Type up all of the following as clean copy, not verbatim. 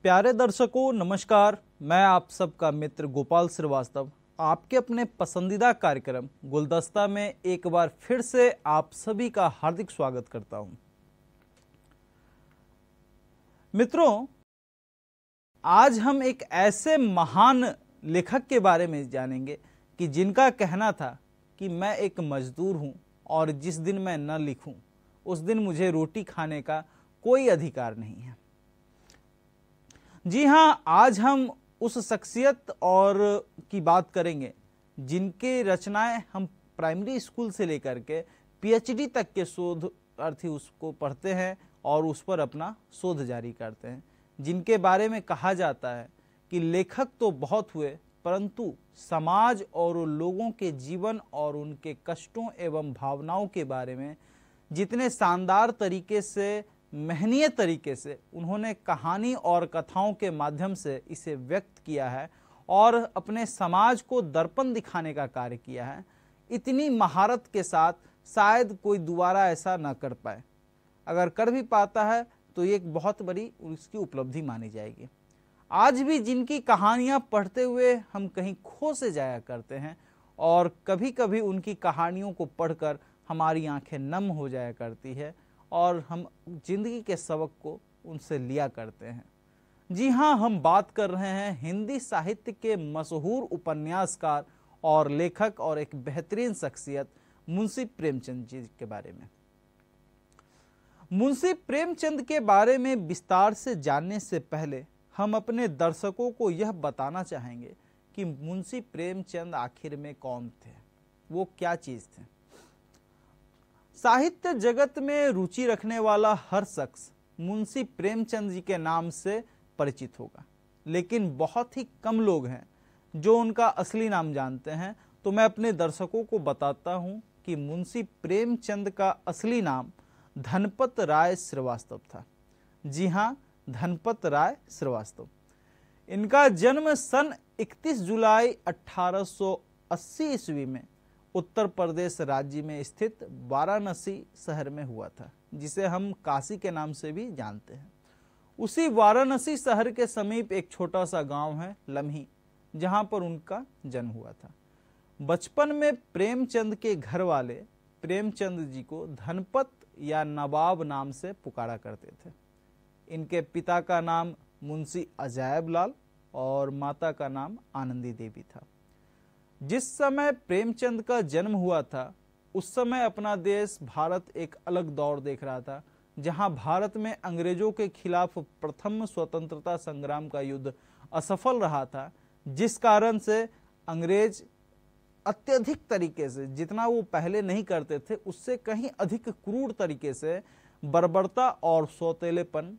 प्यारे दर्शकों नमस्कार। मैं आप सबका मित्र गोपाल श्रीवास्तव आपके अपने पसंदीदा कार्यक्रम गुलदस्ता में एक बार फिर से आप सभी का हार्दिक स्वागत करता हूं। मित्रों, आज हम एक ऐसे महान लेखक के बारे में जानेंगे कि जिनका कहना था कि मैं एक मजदूर हूं और जिस दिन मैं न लिखूं उस दिन मुझे रोटी खाने का कोई अधिकार नहीं है। जी हाँ, आज हम उस शख्सियत और की बात करेंगे जिनके रचनाएं हम प्राइमरी स्कूल से लेकर के पीएचडी तक के शोधार्थी उसको पढ़ते हैं और उस पर अपना शोध जारी करते हैं, जिनके बारे में कहा जाता है कि लेखक तो बहुत हुए परंतु समाज और लोगों के जीवन और उनके कष्टों एवं भावनाओं के बारे में जितने शानदार तरीके से, महनीय तरीके से उन्होंने कहानी और कथाओं के माध्यम से इसे व्यक्त किया है और अपने समाज को दर्पण दिखाने का कार्य किया है, इतनी महारत के साथ शायद कोई दोबारा ऐसा न कर पाए। अगर कर भी पाता है तो ये एक बहुत बड़ी उसकी उपलब्धि मानी जाएगी। आज भी जिनकी कहानियाँ पढ़ते हुए हम कहीं खो से जाया करते हैं और कभी कभी उनकी कहानियों को पढ़कर हमारी आंखें नम हो जाया करती है और हम जिंदगी के सबक को उनसे लिया करते हैं। जी हाँ, हम बात कर रहे हैं हिंदी साहित्य के मशहूर उपन्यासकार और लेखक और एक बेहतरीन शख्सियत मुंशी प्रेमचंद जी के बारे में। मुंशी प्रेमचंद के बारे में विस्तार से जानने से पहले हम अपने दर्शकों को यह बताना चाहेंगे कि मुंशी प्रेमचंद आखिर में कौन थे, वो क्या चीज थे। साहित्य जगत में रुचि रखने वाला हर शख्स मुंशी प्रेमचंद जी के नाम से परिचित होगा, लेकिन बहुत ही कम लोग हैं जो उनका असली नाम जानते हैं। तो मैं अपने दर्शकों को बताता हूं कि मुंशी प्रेमचंद का असली नाम धनपत राय श्रीवास्तव था। जी हां, धनपत राय श्रीवास्तव। इनका जन्म सन 31 जुलाई 1880 ईस्वी में उत्तर प्रदेश राज्य में स्थित वाराणसी शहर में हुआ था, जिसे हम काशी के नाम से भी जानते हैं। उसी वाराणसी शहर के समीप एक छोटा सा गांव है लम्ही, जहां पर उनका जन्म हुआ था। बचपन में प्रेमचंद के घर वाले प्रेमचंद जी को धनपत या नवाब नाम से पुकारा करते थे। इनके पिता का नाम मुंशी अजायब लाल और माता का नाम आनंदी देवी था। जिस समय प्रेमचंद का जन्म हुआ था उस समय अपना देश भारत एक अलग दौर देख रहा था, जहां भारत में अंग्रेजों के खिलाफ प्रथम स्वतंत्रता संग्राम का युद्ध असफल रहा था, जिस कारण से अंग्रेज अत्यधिक तरीके से, जितना वो पहले नहीं करते थे उससे कहीं अधिक क्रूर तरीके से बर्बरता और सौतेलेपन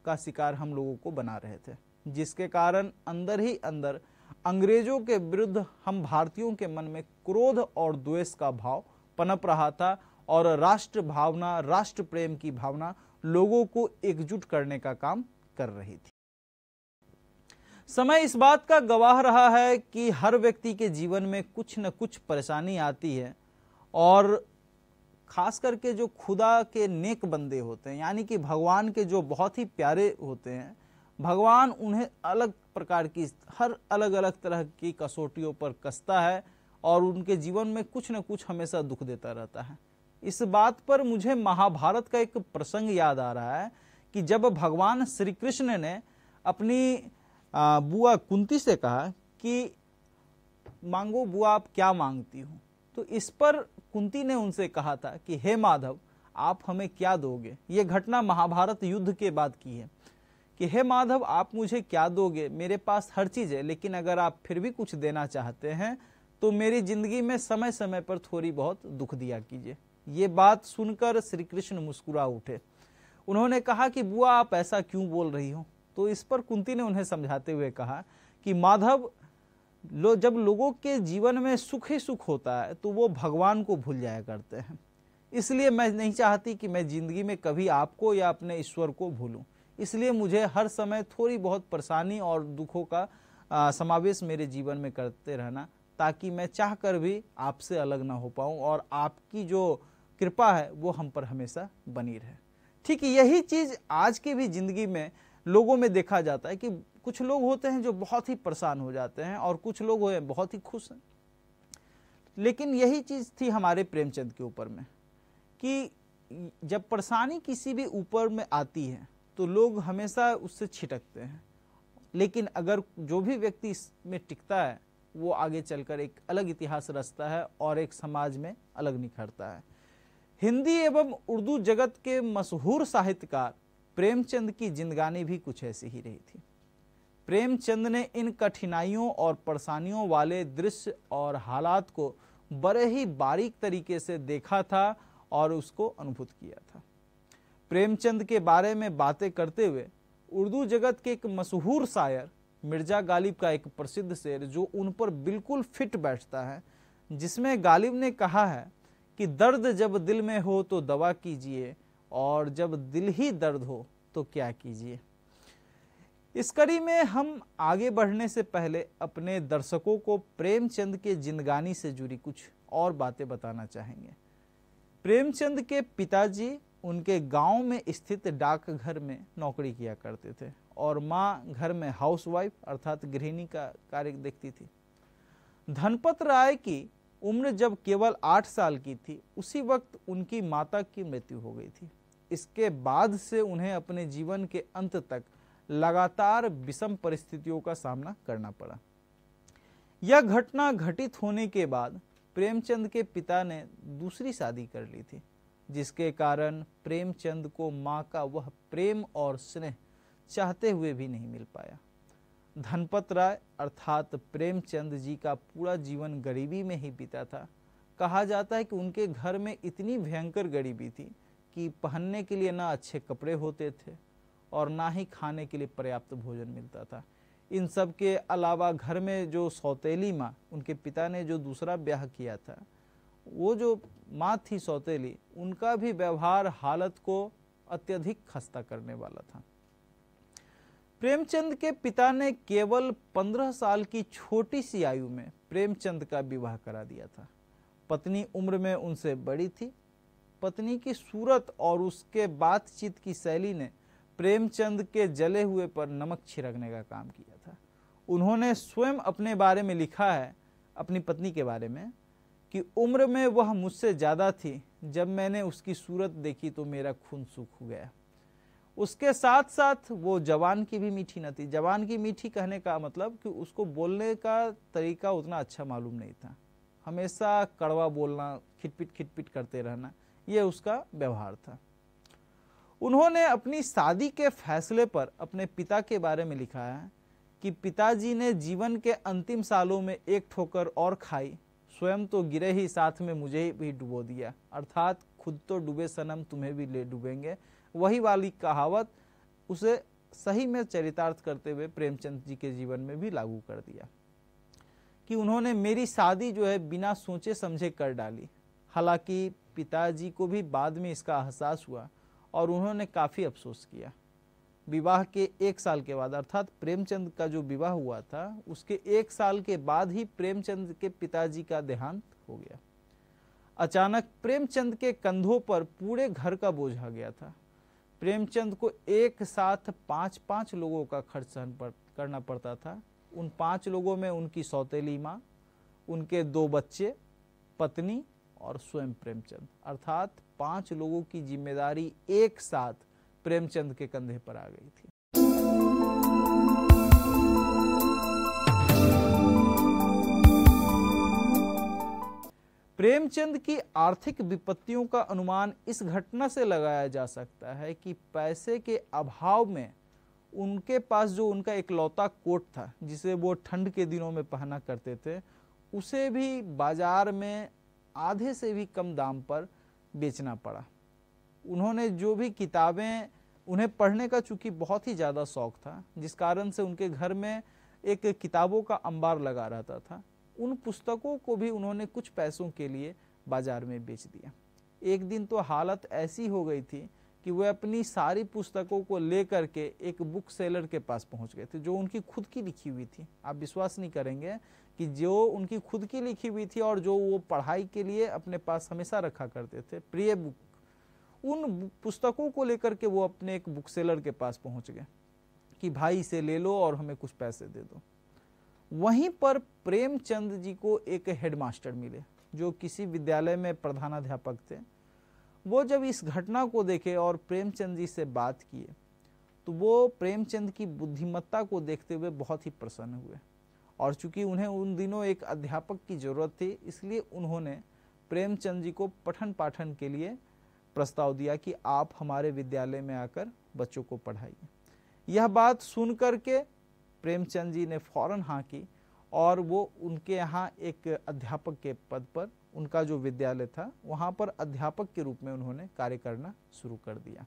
का शिकार हम लोगों को बना रहे थे, जिसके कारण अंदर ही अंदर अंग्रेजों के विरुद्ध हम भारतीयों के मन में क्रोध और द्वेष का भाव पनप रहा था और राष्ट्र भावना, राष्ट्र प्रेम की भावना लोगों को एकजुट करने का काम कर रही थी। समय इस बात का गवाह रहा है कि हर व्यक्ति के जीवन में कुछ न कुछ परेशानी आती है और खास करके जो खुदा के नेक बंदे होते हैं, यानी कि भगवान के जो बहुत ही प्यारे होते हैं, भगवान उन्हें अलग प्रकार की, हर अलग अलग तरह की कसौटियों पर कसता है और उनके जीवन में कुछ न कुछ हमेशा दुख देता रहता है। इस बात पर मुझे महाभारत का एक प्रसंग याद आ रहा है कि जब भगवान श्री कृष्ण ने अपनी बुआ कुंती से कहा कि मांगो बुआ, आप क्या मांगती हो, तो इस पर कुंती ने उनसे कहा था कि हे माधव, आप हमें क्या दोगे। ये घटना महाभारत युद्ध के बाद की है कि हे माधव, आप मुझे क्या दोगे, मेरे पास हर चीज़ है, लेकिन अगर आप फिर भी कुछ देना चाहते हैं तो मेरी जिंदगी में समय समय पर थोड़ी बहुत दुख दिया कीजिए। ये बात सुनकर श्री कृष्ण मुस्कुरा उठे। उन्होंने कहा कि बुआ, आप ऐसा क्यों बोल रही हो। तो इस पर कुंती ने उन्हें समझाते हुए कहा कि माधव, जब लोगों के जीवन में सुख ही सुख होता है तो वो भगवान को भूल जाया करते हैं, इसलिए मैं नहीं चाहती कि मैं जिंदगी में कभी आपको या अपने ईश्वर को भूलूं। इसलिए मुझे हर समय थोड़ी बहुत परेशानी और दुखों का समावेश मेरे जीवन में करते रहना, ताकि मैं चाहकर भी आपसे अलग ना हो पाऊं और आपकी जो कृपा है वो हम पर हमेशा बनी रहे। ठीक यही चीज़ आज की भी जिंदगी में लोगों में देखा जाता है कि कुछ लोग होते हैं जो बहुत ही परेशान हो जाते हैं और कुछ लोग होते हैं बहुत ही खुश हैं। लेकिन यही चीज़ थी हमारे प्रेमचंद के ऊपर में कि जब परेशानी किसी भी ऊपर में आती है तो लोग हमेशा उससे छिटकते हैं, लेकिन अगर जो भी व्यक्ति इसमें टिकता है वो आगे चलकर एक अलग इतिहास रचता है और एक समाज में अलग निखरता है। हिंदी एवं उर्दू जगत के मशहूर साहित्यकार प्रेमचंद की जिंदगानी भी कुछ ऐसी ही रही थी। प्रेमचंद ने इन कठिनाइयों और परेशानियों वाले दृश्य और हालात को बड़े ही बारीक तरीके से देखा था और उसको अनुभूत किया था। प्रेमचंद के बारे में बातें करते हुए उर्दू जगत के एक मशहूर शायर मिर्जा गालिब का एक प्रसिद्ध शेर जो उन पर बिल्कुल फिट बैठता है, जिसमें गालिब ने कहा है कि दर्द जब दिल में हो तो दवा कीजिए और जब दिल ही दर्द हो तो क्या कीजिए। इस कड़ी में हम आगे बढ़ने से पहले अपने दर्शकों को प्रेमचंद के जिंदगानी से जुड़ी कुछ और बातें बताना चाहेंगे। प्रेमचंद के पिताजी उनके गांव में स्थित डाकघर में नौकरी किया करते थे और मां घर में हाउसवाइफ अर्थात गृहिणी का कार्य देखती थी। धनपत राय की उम्र जब केवल 8 साल की थी उसी वक्त उनकी माता की मृत्यु हो गई थी। इसके बाद से उन्हें अपने जीवन के अंत तक लगातार विषम परिस्थितियों का सामना करना पड़ा। यह घटना घटित होने के बाद प्रेमचंद के पिता ने दूसरी शादी कर ली थी, जिसके कारण प्रेमचंद को मां का वह प्रेम और स्नेह चाहते हुए भी नहीं मिल पाया। धनपत राय अर्थात प्रेमचंद जी का पूरा जीवन गरीबी में ही बीता था। कहा जाता है कि उनके घर में इतनी भयंकर गरीबी थी कि पहनने के लिए ना अच्छे कपड़े होते थे और ना ही खाने के लिए पर्याप्त भोजन मिलता था। इन सब के अलावा घर में जो सौतेली माँ, उनके पिता ने जो दूसरा ब्याह किया था, वो जो माँ थी सौतेली, उनका भी व्यवहार हालत को अत्यधिक खस्ता करने वाला था। प्रेमचंद के पिता ने केवल 15 साल की छोटी सी आयु में प्रेमचंद का विवाह करा दिया था। पत्नी उम्र में उनसे बड़ी थी। पत्नी की सूरत और उसके बातचीत की शैली ने प्रेमचंद के जले हुए पर नमक छिड़कने का काम किया था। उन्होंने स्वयं अपने बारे में लिखा है, अपनी पत्नी के बारे में, कि उम्र में वह मुझसे ज़्यादा थी। जब मैंने उसकी सूरत देखी तो मेरा खून सूख गया। उसके साथ साथ वो जवान की भी मीठी न थी। जवान की मीठी कहने का मतलब कि उसको बोलने का तरीका उतना अच्छा मालूम नहीं था। हमेशा कड़वा बोलना, खिटपिट खिटपिट करते रहना, ये उसका व्यवहार था। उन्होंने अपनी शादी के फैसले पर अपने पिता के बारे में लिखा है कि पिताजी ने जीवन के अंतिम सालों में एक ठोकर और खाई, स्वयं तो गिरे ही, साथ में मुझे भी डुबो दिया। अर्थात खुद तो डूबे सनम, तुम्हें भी ले डूबेंगे। वही वाली कहावत उसे सही में चरितार्थ करते हुए प्रेमचंद जी के जीवन में भी लागू कर दिया कि उन्होंने मेरी शादी जो है बिना सोचे समझे कर डाली। हालांकि पिताजी को भी बाद में इसका एहसास हुआ और उन्होंने काफ़ी अफसोस किया। विवाह के 1 साल के बाद, अर्थात प्रेमचंद का जो विवाह हुआ था उसके 1 साल के बाद ही प्रेमचंद के पिताजी का देहांत हो गया। अचानक प्रेमचंद के कंधों पर पूरे घर का बोझ आ गया था। प्रेमचंद को एक साथ 5-5 लोगों का खर्च सहन करना पड़ता था। उन 5 लोगों में उनकी सौतेली माँ, उनके 2 बच्चे, पत्नी और स्वयं प्रेमचंद, अर्थात 5 लोगों की जिम्मेदारी एक साथ प्रेमचंद के कंधे पर आ गई थी। प्रेमचंद की आर्थिक विपत्तियों का अनुमान इस घटना से लगाया जा सकता है कि पैसे के अभाव में उनके पास जो उनका इकलौता कोट था, जिसे वो ठंड के दिनों में पहना करते थे, उसे भी बाजार में आधे से भी कम दाम पर बेचना पड़ा। उन्होंने जो भी किताबें, उन्हें पढ़ने का चूंकि बहुत ही ज़्यादा शौक था, जिस कारण से उनके घर में एक किताबों का अंबार लगा रहता था, उन पुस्तकों को भी उन्होंने कुछ पैसों के लिए बाजार में बेच दिया। एक दिन तो हालत ऐसी हो गई थी कि वे अपनी सारी पुस्तकों को लेकर के एक बुक सेलर के पास पहुंच गए थे, जो उनकी खुद की लिखी हुई थी। आप विश्वास नहीं करेंगे कि जो उनकी खुद की लिखी हुई थी और जो वो पढ़ाई के लिए अपने पास हमेशा रखा करते थे, प्रिय बुक, उन पुस्तकों को लेकर के वो अपने एक बुक सेलर के पास पहुंच गए कि भाई इसे ले लो और हमें कुछ पैसे दे दो। वहीं पर प्रेमचंद जी को एक हेडमास्टर मिले जो किसी विद्यालय में प्रधानाध्यापक थे। वो जब इस घटना को देखे और प्रेमचंद जी से बात किए तो वो प्रेमचंद की बुद्धिमत्ता को देखते हुए बहुत ही प्रसन्न हुए, और चूंकि उन्हें उन दिनों एक अध्यापक की जरूरत थी इसलिए उन्होंने प्रेमचंद जी को पठन पाठन के लिए प्रस्ताव दिया कि आप हमारे विद्यालय में आकर बच्चों को पढ़ाइए। यह बात सुनकर के प्रेमचंद जी ने फौरन हाँ की और वो उनके यहाँ एक अध्यापक के पद पर, उनका जो विद्यालय था वहाँ पर अध्यापक के रूप में उन्होंने कार्य करना शुरू कर दिया,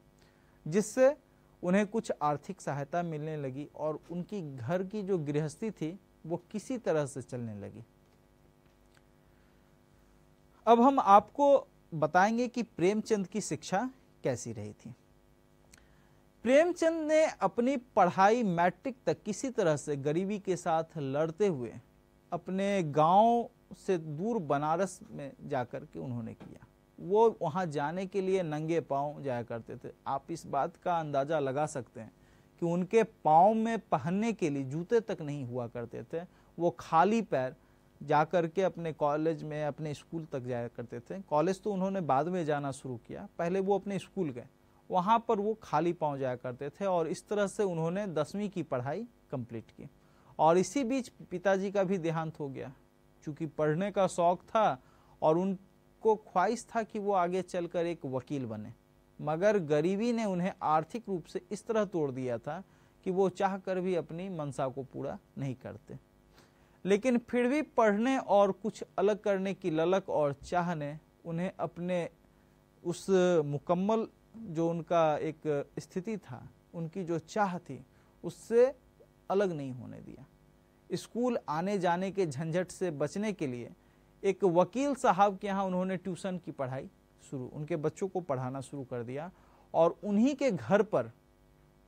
जिससे उन्हें कुछ आर्थिक सहायता मिलने लगी और उनकी घर की जो गृहस्थी थी वो किसी तरह से चलने लगी। अब हम आपको बताएंगे कि प्रेमचंद की शिक्षा कैसी रही थी। प्रेमचंद ने अपनी पढ़ाई मैट्रिक तक किसी तरह से गरीबी के साथ लड़ते हुए अपने गांव से दूर बनारस में जाकर के उन्होंने किया। वो वहां जाने के लिए नंगे पांव जाया करते थे। आप इस बात का अंदाजा लगा सकते हैं कि उनके पांव में पहनने के लिए जूते तक नहीं हुआ करते थे। वो खाली पैर जाकर के अपने कॉलेज में, अपने स्कूल तक जाया करते थे। कॉलेज तो उन्होंने बाद में जाना शुरू किया, पहले वो अपने स्कूल गए, वहाँ पर वो खाली पांव जाया करते थे और इस तरह से उन्होंने 10वीं की पढ़ाई कंप्लीट की। और इसी बीच पिताजी का भी देहांत हो गया। चूँकि पढ़ने का शौक था और उनको ख्वाहिश था कि वो आगे चलकर एक वकील बने, मगर गरीबी ने उन्हें आर्थिक रूप से इस तरह तोड़ दिया था कि वो चाह कर भी अपनी मंशा को पूरा नहीं करते। लेकिन फिर भी पढ़ने और कुछ अलग करने की ललक और चाह ने उन्हें अपने उस मुकम्मल जो उनका एक स्थिति था, उनकी जो चाह थी, उससे अलग नहीं होने दिया। स्कूल आने जाने के झंझट से बचने के लिए एक वकील साहब के यहाँ उन्होंने ट्यूशन की पढ़ाई उनके बच्चों को पढ़ाना शुरू कर दिया और उन्हीं के घर पर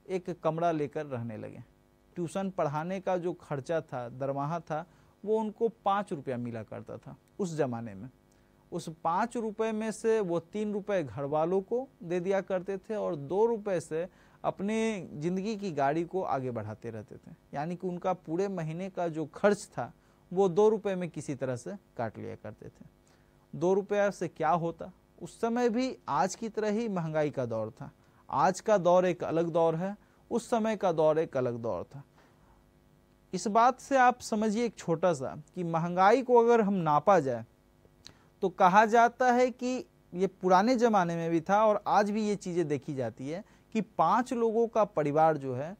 एक कमरा लेकर रहने लगे। ट्यूशन पढ़ाने का जो खर्चा था, दरमाहा था, वो उनको 5 रुपया मिला करता था उस जमाने में। उस 5 रुपये में से वो 3 रुपये घर वालों को दे दिया करते थे और 2 रुपये से अपने ज़िंदगी की गाड़ी को आगे बढ़ाते रहते थे। यानी कि उनका पूरे महीने का जो खर्च था वो 2 रुपये में किसी तरह से काट लिया करते थे। 2 रुपया से क्या होता? उस समय भी आज की तरह ही महंगाई का दौर था। आज का दौर एक अलग दौर है, उस समय का दौर एक अलग दौर था। इस बात से आप समझिए एक छोटा सा कि महंगाई को अगर हम नापा जाए तो कहा जाता है कि ये पुराने ज़माने में भी था और आज भी ये चीज़ें देखी जाती है कि 5 लोगों का परिवार जो है,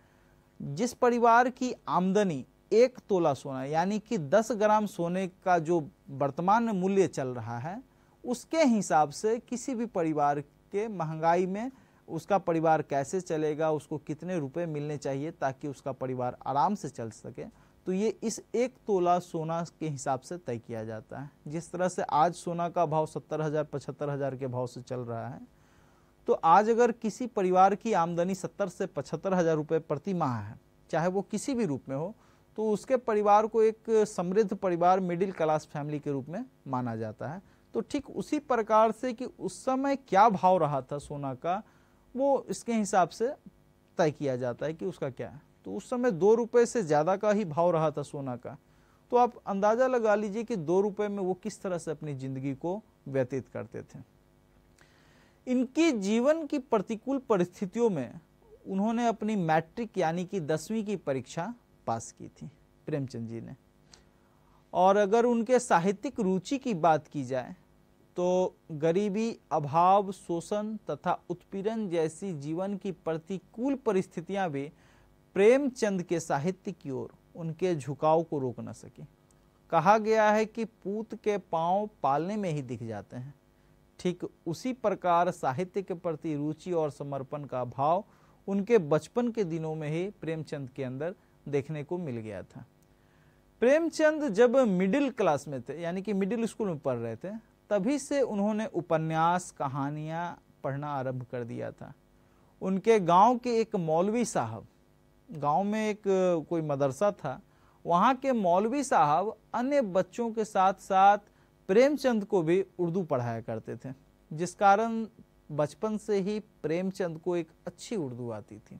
जिस परिवार की आमदनी 1 तोला सोना यानी कि 10 ग्राम सोने का जो वर्तमान में मूल्य चल रहा है, उसके हिसाब से किसी भी परिवार के महंगाई में उसका परिवार कैसे चलेगा, उसको कितने रुपए मिलने चाहिए ताकि उसका परिवार आराम से चल सके, तो ये इस 1 तोला सोना के हिसाब से तय किया जाता है। जिस तरह से आज सोना का भाव 70,000 75,000 के भाव से चल रहा है, तो आज अगर किसी परिवार की आमदनी 70 से 75,000 रुपये प्रति माह है, चाहे वो किसी भी रूप में हो, तो उसके परिवार को एक समृद्ध परिवार, मिडिल क्लास फैमिली के रूप में माना जाता है। तो ठीक उसी प्रकार से कि उस समय क्या भाव रहा था सोना का, वो इसके हिसाब से तय किया जाता है कि उसका क्या है। तो उस समय 2 रुपये से ज़्यादा का ही भाव रहा था सोना का। तो आप अंदाज़ा लगा लीजिए कि 2 रुपये में वो किस तरह से अपनी ज़िंदगी को व्यतीत करते थे। इनकी जीवन की प्रतिकूल परिस्थितियों में उन्होंने अपनी मैट्रिक यानी कि 10वीं की परीक्षा पास की थी प्रेमचंद जी ने। और अगर उनके साहित्यिक रुचि की बात की जाए तो गरीबी, अभाव, शोषण तथा उत्पीड़न जैसी जीवन की प्रतिकूल परिस्थितियां भी प्रेमचंद के साहित्य की ओर उनके झुकाव को रोक न सकी। कहा गया है कि पूत के पांव पालने में ही दिख जाते हैं। ठीक उसी प्रकार साहित्य के प्रति रुचि और समर्पण का भाव उनके बचपन के दिनों में ही प्रेमचंद के अंदर देखने को मिल गया था। प्रेमचंद जब मिडिल क्लास में थे, यानी कि मिडिल स्कूल में पढ़ रहे थे, तभी से उन्होंने उपन्यास, कहानियाँ पढ़ना आरंभ कर दिया था। उनके गांव के एक मौलवी साहब, गांव में एक कोई मदरसा था, वहाँ के मौलवी साहब अन्य बच्चों के साथ साथ प्रेमचंद को भी उर्दू पढ़ाया करते थे, जिस कारण बचपन से ही प्रेमचंद को एक अच्छी उर्दू आती थी।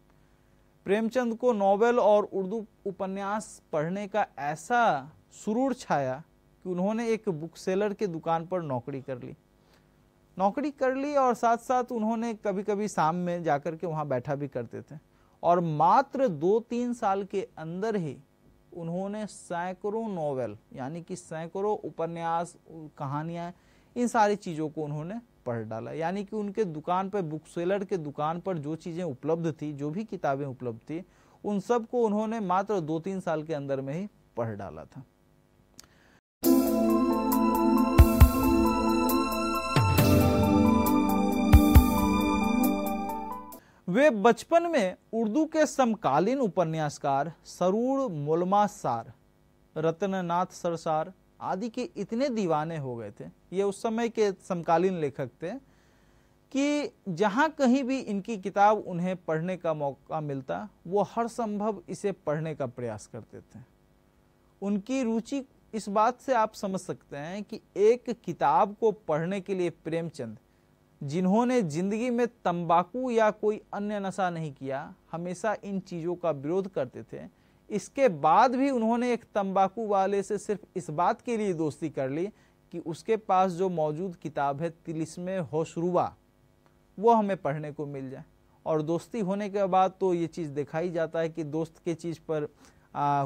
प्रेमचंद को नॉवेल और उर्दू उपन्यास पढ़ने का ऐसा सुरूर छाया कि उन्होंने एक बुक सेलर के दुकान पर नौकरी कर ली और साथ साथ उन्होंने कभी कभी शाम में जाकर के वहाँ बैठा भी करते थे। और मात्र 2-3 साल के अंदर ही उन्होंने सैकड़ों नॉवेल यानी कि सैकड़ों उपन्यास, कहानियाँ, इन सारी चीज़ों को उन्होंने पढ़ डाला। यानी कि उनके दुकान पर, बुक सेलर के दुकान पर जो चीज़ें उपलब्ध थी, जो भी किताबें उपलब्ध थी, उन सब को उन्होंने मात्र 2-3 साल के अंदर में ही पढ़ डाला था। वे बचपन में उर्दू के समकालीन उपन्यासकार सरूर मुल्मासार, रत्ननाथ सरसार आदि के इतने दीवाने हो गए थे, ये उस समय के समकालीन लेखक थे, कि जहाँ कहीं भी इनकी किताब उन्हें पढ़ने का मौका मिलता वो हर संभव इसे पढ़ने का प्रयास करते थे। उनकी रुचि इस बात से आप समझ सकते हैं कि एक किताब को पढ़ने के लिए प्रेमचंद, जिन्होंने जिंदगी में तंबाकू या कोई अन्य नशा नहीं किया, हमेशा इन चीज़ों का विरोध करते थे, इसके बाद भी उन्होंने एक तंबाकू वाले से सिर्फ इस बात के लिए दोस्ती कर ली कि उसके पास जो मौजूद किताब है तिलिस्मे होशरुबा, वो हमें पढ़ने को मिल जाए। और दोस्ती होने के बाद तो ये चीज़ देखा ही जाता है कि दोस्त के चीज़ पर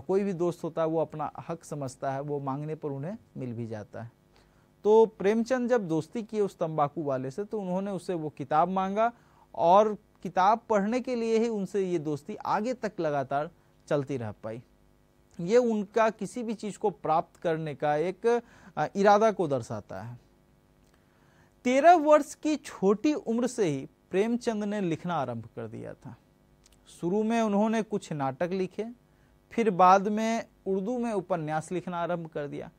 कोई भी दोस्त होता है वो अपना हक समझता है, वो मांगने पर उन्हें मिल भी जाता है। तो प्रेमचंद जब दोस्ती किए उस तंबाकू वाले से, तो उन्होंने उससे वो किताब मांगा और किताब पढ़ने के लिए ही उनसे ये दोस्ती आगे तक लगातार चलती रह पाई। ये उनका किसी भी चीज़ को प्राप्त करने का एक इरादा को दर्शाता है। 13 वर्ष की छोटी उम्र से ही प्रेमचंद ने लिखना आरंभ कर दिया था। शुरू में उन्होंने कुछ नाटक लिखे, फिर बाद में उर्दू में उपन्यास लिखना आरंभ कर दिया।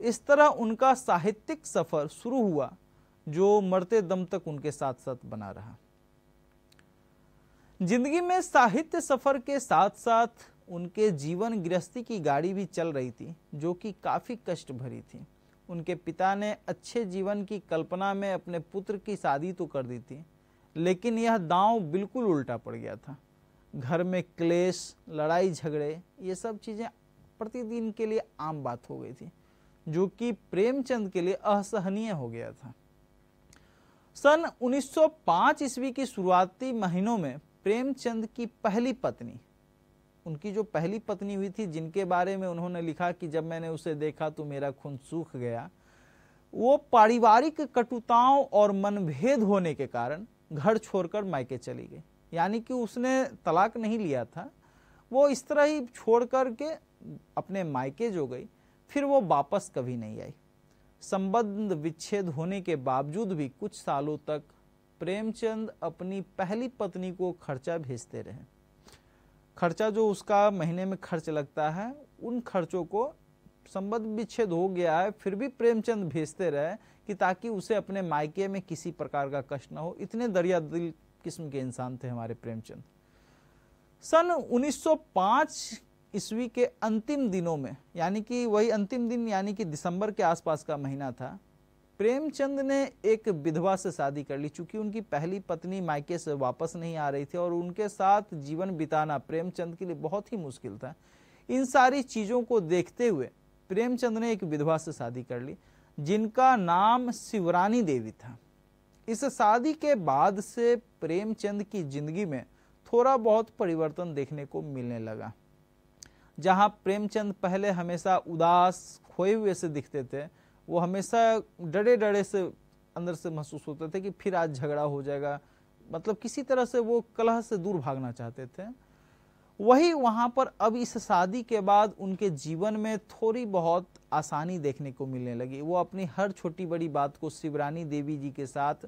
इस तरह उनका साहित्यिक सफर शुरू हुआ, जो मरते दम तक उनके साथ साथ बना रहा। जिंदगी में साहित्य सफर के साथ साथ उनके जीवन गृहस्थी की गाड़ी भी चल रही थी, जो कि काफी कष्ट भरी थी। उनके पिता ने अच्छे जीवन की कल्पना में अपने पुत्र की शादी तो कर दी थी, लेकिन यह दांव बिल्कुल उल्टा पड़ गया था। घर में क्लेश, लड़ाई झगड़े, ये सब चीजें प्रतिदिन के लिए आम बात हो गई थी, जो कि प्रेमचंद के लिए असहनीय हो गया था। सन 1905 ईस्वी की शुरुआती महीनों में प्रेमचंद की पहली पत्नी, उनकी जो पहली पत्नी हुई थी, जिनके बारे में उन्होंने लिखा कि जब मैंने उसे देखा तो मेरा खून सूख गया, वो पारिवारिक कटुताओं और मनभेद होने के कारण घर छोड़कर मायके चली गई। यानी कि उसने तलाक नहीं लिया था, वो इस तरह ही छोड़ करके अपने मायके जो गई, फिर वो वापस कभी नहीं आई। संबंध विच्छेद होने के बावजूद भी कुछ सालों तक प्रेमचंद अपनी पहली पत्नी को खर्चा भेजते रहे। खर्चा जो उसका महीने में खर्च लगता है, उन खर्चों को, संबंध विच्छेद हो गया है फिर भी प्रेमचंद भेजते रहे कि ताकि उसे अपने मायके में किसी प्रकार का कष्ट न हो। इतने दरिया दिल किस्म के इंसान थे हमारे प्रेमचंद। सन 1905 ईस्वी के अंतिम दिनों में, यानी कि वही अंतिम दिन यानी कि दिसंबर के आसपास का महीना था, प्रेमचंद ने एक विधवा से शादी कर ली। चूंकि उनकी पहली पत्नी मायके से वापस नहीं आ रही थी और उनके साथ जीवन बिताना प्रेमचंद के लिए बहुत ही मुश्किल था। इन सारी चीज़ों को देखते हुए प्रेमचंद ने एक विधवा से शादी कर ली, जिनका नाम शिवरानी देवी था। इस शादी के बाद से प्रेमचंद की जिंदगी में थोड़ा बहुत परिवर्तन देखने को मिलने लगा। जहां प्रेमचंद पहले हमेशा उदास, खोए हुए से दिखते थे, वो हमेशा डरे डरे से अंदर से महसूस होते थे कि फिर आज झगड़ा हो जाएगा, मतलब किसी तरह से वो कलह से दूर भागना चाहते थे। वही वहां पर अब इस शादी के बाद उनके जीवन में थोड़ी बहुत आसानी देखने को मिलने लगी। वो अपनी हर छोटी बड़ी बात को शिवरानी देवी जी के साथ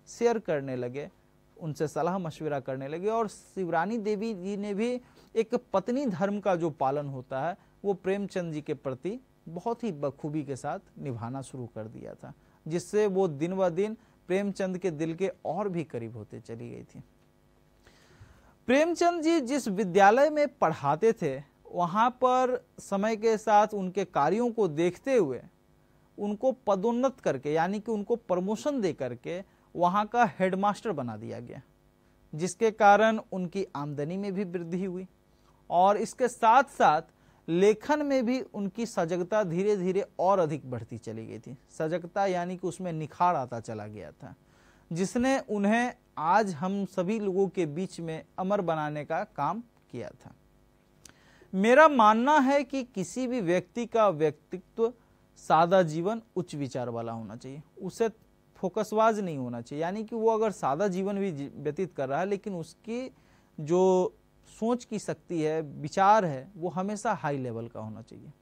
शेयर करने लगे, उनसे सलाह मशविरा करने लगे। और शिवरानी देवी जी ने भी एक पत्नी धर्म का जो पालन होता है वो प्रेमचंद जी के प्रति बहुत ही बखूबी के साथ निभाना शुरू कर दिया था, जिससे वो दिन ब दिन प्रेमचंद के दिल के और भी करीब होते चली गई थी। प्रेमचंद जी जिस विद्यालय में पढ़ाते थे, वहाँ पर समय के साथ उनके कार्यों को देखते हुए उनको पदोन्नत करके, यानी कि उनको प्रमोशन दे करके वहाँ का हेडमास्टर बना दिया गया, जिसके कारण उनकी आमदनी में भी वृद्धि हुई और इसके साथ साथ लेखन में भी उनकी सजगता धीरे धीरे और अधिक बढ़ती चली गई थी। सजगता यानी कि उसमें निखार आता चला गया था, जिसने उन्हें आज हम सभी लोगों के बीच में अमर बनाने का काम किया था। मेरा मानना है कि किसी भी व्यक्ति का व्यक्तित्व सादा जीवन उच्च विचार वाला होना चाहिए, उसे फोकसबाज नहीं होना चाहिए। यानी कि वो अगर सादा जीवन भी व्यतीत कर रहा है लेकिन उसकी जो सोच की शक्ति है, विचार है, वो हमेशा हाई लेवल का होना चाहिए।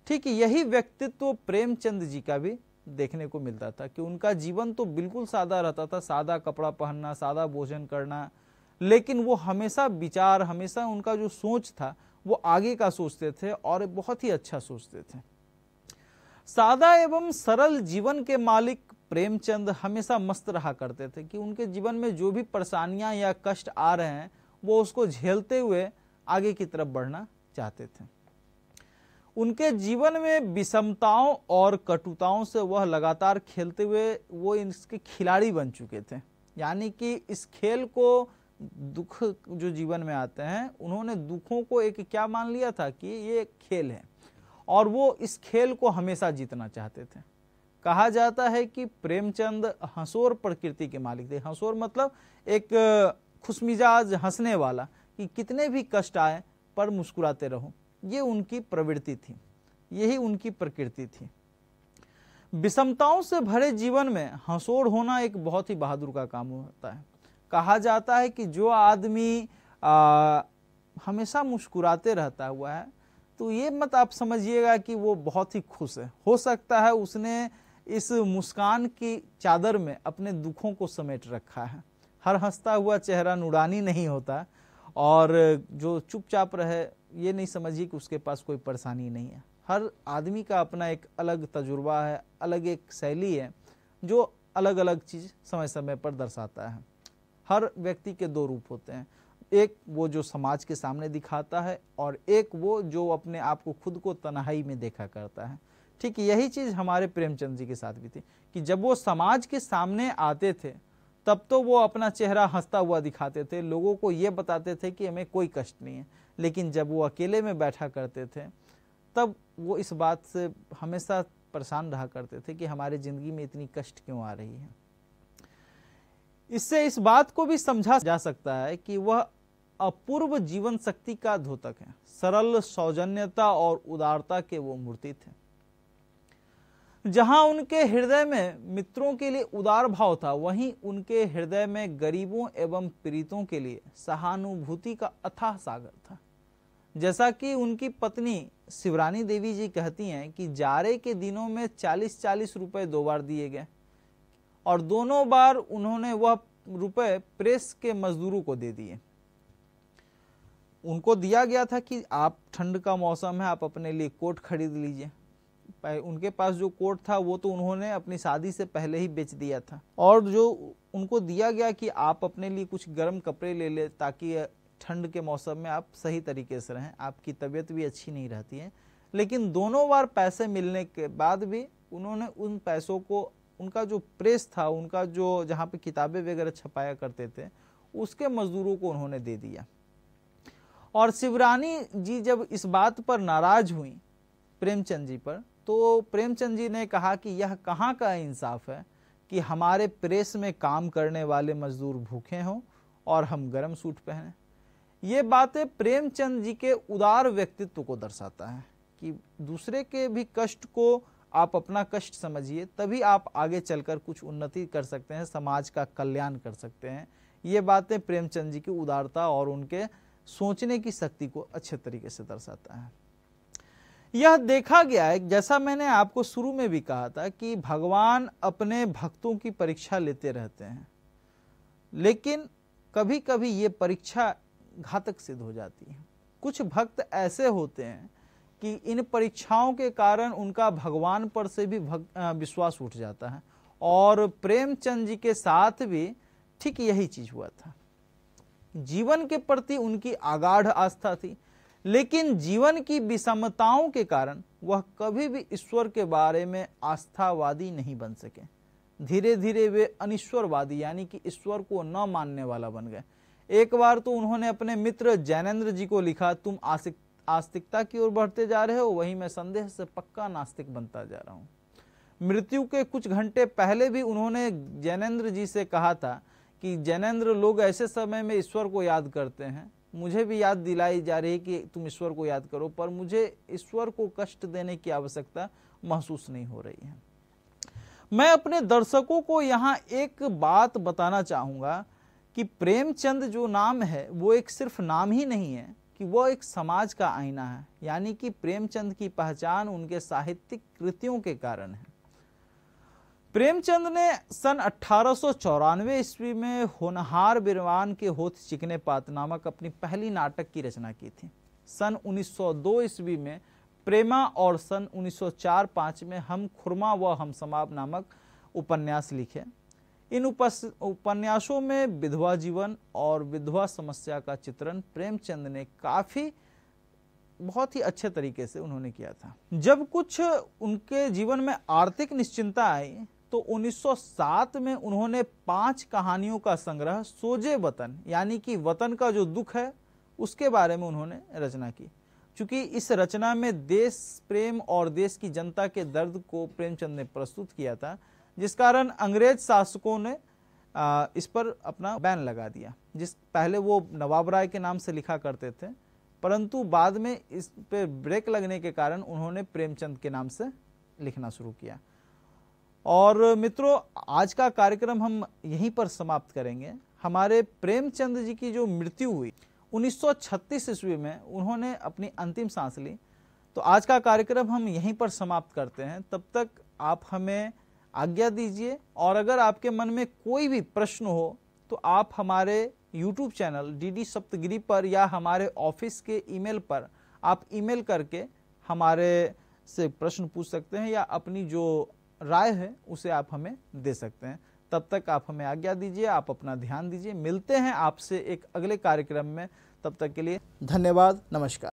ठीक यही व्यक्तित्व प्रेमचंद जी का भी देखने को मिलता था कि उनका जीवन तो बिल्कुल सादा रहता था, सादा कपड़ा पहनना, सादा भोजन करना, लेकिन वो हमेशा विचार, हमेशा उनका जो सोच था वो आगे का सोचते थे और बहुत ही अच्छा सोचते थे। सादा एवं सरल जीवन के मालिक प्रेमचंद हमेशा मस्त रहा करते थे कि उनके जीवन में जो भी परेशानियां या कष्ट आ रहे हैं वो उसको झेलते हुए आगे की तरफ बढ़ना चाहते थे। उनके जीवन में विषमताओं और कटुताओं से वह लगातार खेलते हुए वो इसके खिलाड़ी बन चुके थे। यानी कि इस खेल को, दुख जो जीवन में आते हैं, उन्होंने दुखों को एक क्या मान लिया था कि ये खेल है और वो इस खेल को हमेशा जीतना चाहते थे। कहा जाता है कि प्रेमचंद हंसोर प्रकृति के मालिक थे। हंसोर मतलब एक खुशमिजाज, हंसने वाला, कि कितने भी कष्ट आए पर मुस्कुराते रहो, ये उनकी प्रवृत्ति थी, यही उनकी प्रकृति थी। विषमताओं से भरे जीवन में हंसोर होना एक बहुत ही बहादुर का काम होता है। कहा जाता है कि जो आदमी हमेशा मुस्कुराते रहता हुआ है, तो ये मत आप समझिएगा कि वो बहुत ही खुश है। हो सकता है उसने इस मुस्कान की चादर में अपने दुखों को समेट रखा है। हर हंसता हुआ चेहरा नूरानी नहीं होता और जो चुपचाप रहे ये नहीं समझिए कि उसके पास कोई परेशानी नहीं है। हर आदमी का अपना एक अलग तजुर्बा है, अलग एक शैली है जो अलग अलग चीज़ समय समय पर दर्शाता है। हर व्यक्ति के दो रूप होते हैं, एक वो जो समाज के सामने दिखाता है और एक वो जो अपने आप को खुद को तन्हाई में देखा करता है। ठीक यही चीज़ हमारे प्रेमचंद जी के साथ भी थी कि जब वो समाज के सामने आते थे तब तो वो अपना चेहरा हंसता हुआ दिखाते थे, लोगों को ये बताते थे कि हमें कोई कष्ट नहीं है। लेकिन जब वो अकेले में बैठा करते थे तब वो इस बात से हमेशा परेशान रहा करते थे कि हमारे ज़िंदगी में इतनी कष्ट क्यों आ रही है। इससे इस बात को भी समझा जा सकता है कि वह अपूर्व जीवन शक्ति का द्योतक है। सरल सौजन्यता और उदारता के वो मूर्ति थे। जहां उनके हृदय में मित्रों के लिए उदार भाव था, वहीं उनके हृदय में गरीबों एवं पीड़ितों के लिए सहानुभूति का अथाह सागर था। जैसा कि उनकी पत्नी शिवरानी देवी जी कहती हैं कि जाड़े के दिनों में 40-40 रुपए 2 बार दिए गए और दोनों बार उन्होंने वह रुपए प्रेस के मजदूरों को दे दिए। उनको दिया गया था कि आप, ठंड का मौसम है, आप अपने लिए कोट खरीद लीजिए। उनके पास जो कोट था वो तो उन्होंने अपनी शादी से पहले ही बेच दिया था और जो उनको दिया गया कि आप अपने लिए कुछ गर्म कपड़े ले ले ताकि ठंड के मौसम में आप सही तरीके से रहें, आपकी तबीयत भी अच्छी नहीं रहती है। लेकिन दोनों बार पैसे मिलने के बाद भी उन्होंने उन पैसों को, उनका जो प्रेस था, उनका जो जहाँ पे किताबें वगैरह छपाया करते थे, उसके मजदूरों को उन्होंने दे दिया। और शिवरानी जी जब इस बात पर नाराज हुई प्रेमचंद जी पर, तो प्रेमचंद जी ने कहा कि यह कहाँ का इंसाफ है कि हमारे प्रेस में काम करने वाले मजदूर भूखे हों और हम गर्म सूट पहने। ये बातें प्रेमचंद जी के उदार व्यक्तित्व को दर्शाता है कि दूसरे के भी कष्ट को आप अपना कष्ट समझिए, तभी आप आगे चलकर कुछ उन्नति कर सकते हैं, समाज का कल्याण कर सकते हैं। ये बातें प्रेमचंद जी की उदारता और उनके सोचने की शक्ति को अच्छे तरीके से दर्शाता है। यह देखा गया है, जैसा मैंने आपको शुरू में भी कहा था, कि भगवान अपने भक्तों की परीक्षा लेते रहते हैं, लेकिन कभी कभी ये परीक्षा घातक सिद्ध हो जाती है। कुछ भक्त ऐसे होते हैं कि इन परीक्षाओं के कारण उनका भगवान पर से भी विश्वास उठ जाता है और प्रेमचंद जी के साथ भी ठीक यही चीज हुआ था। जीवन के प्रति उनकी अगाध आस्था थी, लेकिन जीवन की विषमताओं के कारण वह कभी भी ईश्वर के बारे में आस्थावादी नहीं बन सके। धीरे धीरे वे अनिश्वरवादी यानी कि ईश्वर को न मानने वाला बन गए। एक बार तो उन्होंने अपने मित्र जैनेंद्र जी को लिखा, तुम आस्तिकता की ओर बढ़ते जा रहे हो, वहीं मैं संदेह से पक्का नास्तिक बनता जा रहा हूँ। मृत्यु के कुछ घंटे पहले भी उन्होंने जैनेंद्र जी से कहा था कि जैनेंद्र, लोग ऐसे समय में ईश्वर को याद करते हैं, मुझे भी याद दिलाई जा रही है कि तुम ईश्वर को याद करो, पर मुझे ईश्वर को कष्ट देने की आवश्यकता महसूस नहीं हो रही है। मैं अपने दर्शकों को यहाँ एक बात बताना चाहूँगा कि प्रेमचंद जो नाम है वो एक सिर्फ नाम ही नहीं है कि वो एक समाज का आईना है, यानी कि प्रेमचंद की पहचान उनके साहित्यिक कृतियों के कारण है। प्रेमचंद ने सन 1894 ईस्वी में होनहार बिरवान के होठ चिकने पात नामक अपनी पहली नाटक की रचना की थी। सन 1902 ईस्वी में प्रेमा और सन 1904-05 में हम खुरमा व हम समाप नामक उपन्यास लिखे। इन उपन्यासों में विधवा जीवन और विधवा समस्या का चित्रण प्रेमचंद ने बहुत ही अच्छे तरीके से उन्होंने किया था। जब कुछ उनके जीवन में आर्थिक निश्चिंतता आई तो 1907 में उन्होंने 5 कहानियों का संग्रह सोजे वतन यानी कि वतन का जो दुख है उसके बारे में उन्होंने रचना की। चूंकि इस रचना में देश प्रेम और देश की जनता के दर्द को प्रेमचंद ने प्रस्तुत किया था, जिस कारण अंग्रेज शासकों ने इस पर अपना बैन लगा दिया। पहले वो नवाब राय के नाम से लिखा करते थे, परंतु बाद में इस पे ब्रेक लगने के कारण उन्होंने प्रेमचंद के नाम से लिखना शुरू किया। और मित्रों, आज का कार्यक्रम हम यहीं पर समाप्त करेंगे। हमारे प्रेमचंद जी की जो मृत्यु हुई 1936 ईस्वी में, उन्होंने अपनी अंतिम सांस ली। तो आज का कार्यक्रम हम यहीं पर समाप्त करते हैं। तब तक आप हमें आज्ञा दीजिए, और अगर आपके मन में कोई भी प्रश्न हो तो आप हमारे YouTube चैनल DD सप्तगिरी पर या हमारे ऑफिस के ईमेल पर आप ईमेल करके हमारे से प्रश्न पूछ सकते हैं, या अपनी जो राय है उसे आप हमें दे सकते हैं। तब तक आप हमें आज्ञा दीजिए, आप अपना ध्यान दीजिए। मिलते हैं आपसे एक अगले कार्यक्रम में। तब तक के लिए धन्यवाद, नमस्कार।